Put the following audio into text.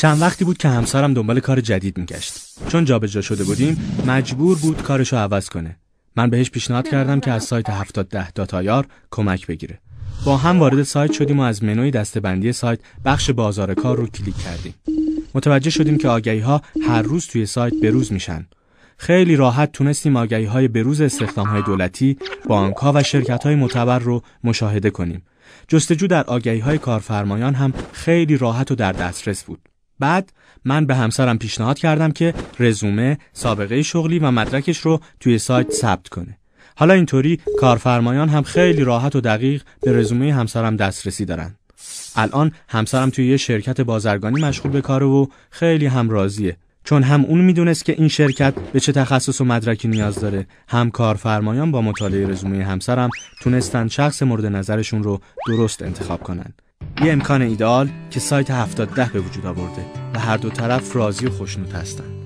چند وقتی بود که همسرم دنبال کار جدید میگشت. چون جابجا شده بودیم مجبور بود کارشو عوض کنه. من بهش پیشنهاد کردم که از سایت 7010 داتایار کمک بگیره. با هم وارد سایت شدیم و از منوی دسته‌بندی سایت بخش بازار کار رو کلیک کردیم. متوجه شدیم که آگهی‌ها هر روز توی سایت بروز میشن. خیلی راحت تونستیم آگهی‌های بروز استخدام‌های دولتی، بانک‌ها و شرکت‌های معتبر رو مشاهده کنیم. جستجو در آگهی‌های کارفرمایان هم خیلی راحت و در دسترس بود. بعد من به همسرم پیشنهاد کردم که رزومه، سابقه شغلی و مدرکش رو توی سایت ثبت کنه. حالا اینطوری کارفرمایان هم خیلی راحت و دقیق به رزومه همسرم دسترسی دارن. الان همسرم توی یه شرکت بازرگانی مشغول به کاره و خیلی هم راضیه. چون هم اون میدونست که این شرکت به چه تخصص و مدرکی نیاز داره، هم کارفرمایان با مطالعه رزومه همسرم تونستن شخص مورد نظرشون رو درست انتخاب کنن. یه امکان ایدئال که سایت 7010 به وجود آورده و هر دو طرف راضی و خوشنود هستن.